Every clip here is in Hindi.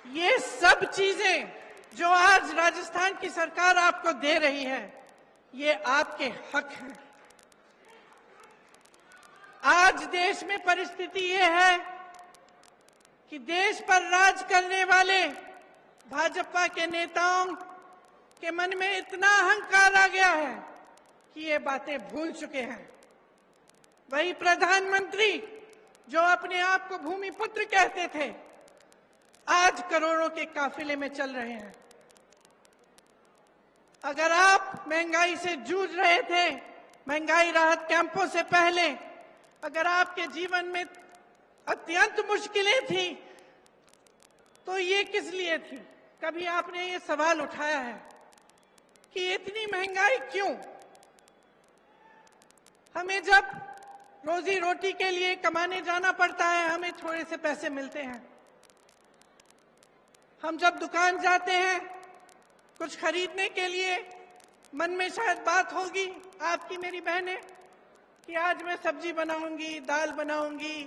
ये सब चीजें जो आज राजस्थान की सरकार आपको दे रही है, ये आपके हक हैं। आज देश में परिस्थिति ये है कि देश पर राज करने वाले भाजपा के नेताओं के मन में इतना अहंकार आ गया है कि ये बातें भूल चुके हैं। वही प्रधानमंत्री जो अपने आप को भूमिपुत्र कहते थे, आज करोड़ों के काफिले में चल रहे हैं। अगर आप महंगाई से जूझ रहे थे, महंगाई राहत कैंपों से पहले, अगर आपके जीवन में अत्यंत मुश्किलें थी, तो ये किस लिए थी? कभी आपने ये सवाल उठाया है कि इतनी महंगाई क्यों? हमें जब रोजी रोटी के लिए कमाने जाना पड़ता है, हमें थोड़े से पैसे मिलते हैं। हम जब दुकान जाते हैं कुछ खरीदने के लिए, मन में शायद बात होगी आपकी मेरी बहनें कि आज मैं सब्जी बनाऊंगी, दाल बनाऊंगी,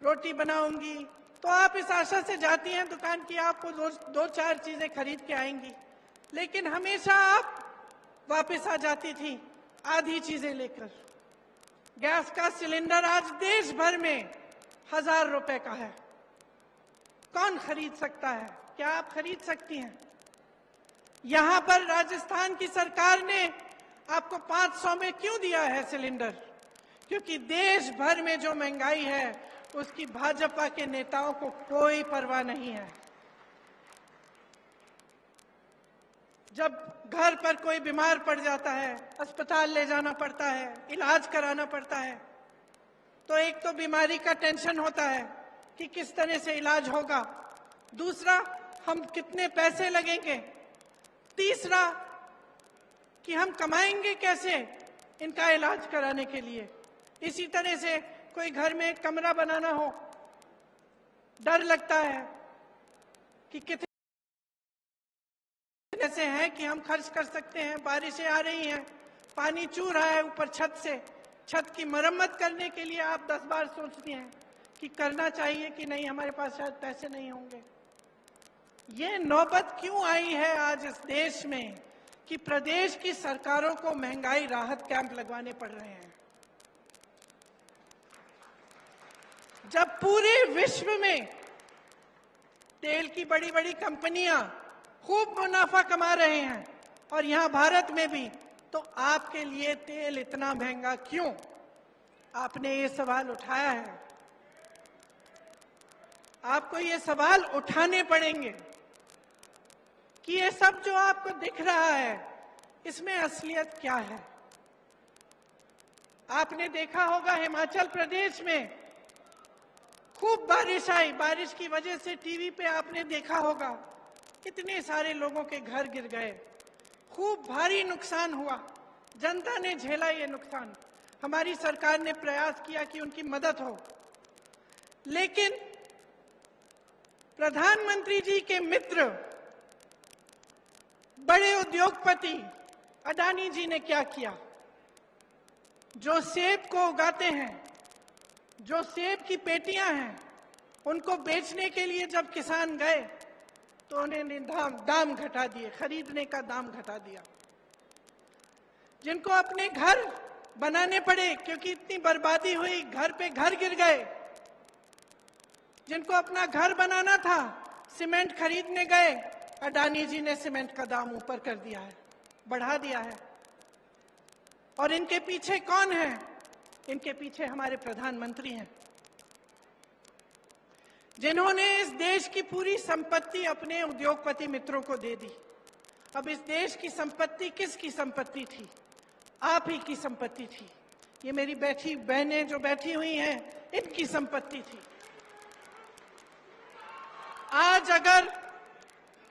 रोटी बनाऊंगी, तो आप इस आशा से जाती हैं दुकान की आपको दो चार चीजें खरीद के आएंगी, लेकिन हमेशा आप वापस आ जाती थी आधी चीजें लेकर। गैस का सिलेंडर आज देश भर में 1000 रुपए का है। कौन खरीद सकता है? क्या आप खरीद सकती हैं? यहां पर राजस्थान की सरकार ने आपको 500 में क्यों दिया है सिलेंडर? क्योंकि देश भर में जो महंगाई है उसकी भाजपा के नेताओं को कोई परवाह नहीं है। जब घर पर कोई बीमार पड़ जाता है, अस्पताल ले जाना पड़ता है, इलाज कराना पड़ता है, तो एक तो बीमारी का टेंशन होता है कि किस तरह से इलाज होगा, दूसरा हम कितने पैसे लगेंगे, तीसरा कि हम कमाएंगे कैसे इनका इलाज कराने के लिए। इसी तरह से कोई घर में एक कमरा बनाना हो, डर लगता है कि कितने ऐसे हैं कि हम खर्च कर सकते हैं। बारिशें आ रही हैं, पानी चू रहा है ऊपर छत से, छत की मरम्मत करने के लिए आप 10 बार सोचती हैं कि करना चाहिए कि नहीं, हमारे पास शायद पैसे नहीं होंगे। ये नौबत क्यों आई है आज इस देश में कि प्रदेश की सरकारों को महंगाई राहत कैंप लगवाने पड़ रहे हैं, जब पूरे विश्व में तेल की बड़ी बड़ी कंपनियां खूब मुनाफा कमा रहे हैं और यहां भारत में भी, तो आपके लिए तेल इतना महंगा क्यों? आपने ये सवाल उठाया है, आपको ये सवाल उठाने पड़ेंगे कि ये सब जो आपको दिख रहा है इसमें असलियत क्या है। आपने देखा होगा हिमाचल प्रदेश में खूब बारिश आई, बारिश की वजह से टीवी पे आपने देखा होगा कितने सारे लोगों के घर गिर गए, खूब भारी नुकसान हुआ, जनता ने झेला ये नुकसान। हमारी सरकार ने प्रयास किया कि उनकी मदद हो, लेकिन प्रधानमंत्री जी के मित्र बड़े उद्योगपति अडानी जी ने क्या किया? जो सेब को उगाते हैं, जो सेब की पेटियां हैं, उनको बेचने के लिए जब किसान गए तो उन्होंने दाम घटा दिए, खरीदने का दाम घटा दिया। जिनको अपने घर बनाने पड़े क्योंकि इतनी बर्बादी हुई, घर पे घर गिर गए, जिनको अपना घर बनाना था, सीमेंट खरीदने गए, अडानी जी ने सीमेंट का दाम ऊपर कर दिया है, बढ़ा दिया है। और इनके पीछे कौन है? इनके पीछे हमारे प्रधानमंत्री हैं, जिन्होंने इस देश की पूरी संपत्ति अपने उद्योगपति मित्रों को दे दी। अब इस देश की संपत्ति किसकी संपत्ति थी? आप ही की संपत्ति थी। ये मेरी बैठी बहनें जो बैठी हुई हैं, इनकी संपत्ति थी। आज अगर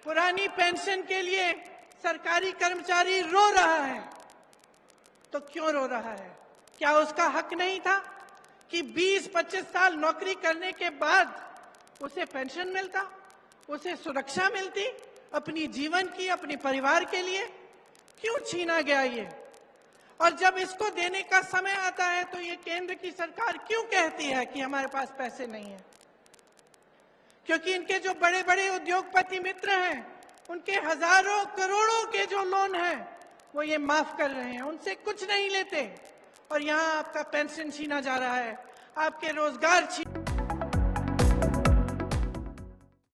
पुरानी पेंशन के लिए सरकारी कर्मचारी रो रहा है, तो क्यों रो रहा है? क्या उसका हक नहीं था कि 20-25 साल नौकरी करने के बाद उसे पेंशन मिलता, उसे सुरक्षा मिलती अपनी जीवन की, अपने परिवार के लिए? क्यों छीना गया ये? और जब इसको देने का समय आता है तो ये केंद्र की सरकार क्यों कहती है कि हमारे पास पैसे नहीं है? क्योंकि इनके जो बड़े बड़े उद्योगपति मित्र हैं, उनके हजारों करोड़ों के जो लोन हैं वो ये माफ कर रहे हैं, उनसे कुछ नहीं लेते। और यहाँ आपका पेंशन छीना जा रहा है, आपके रोजगार छीन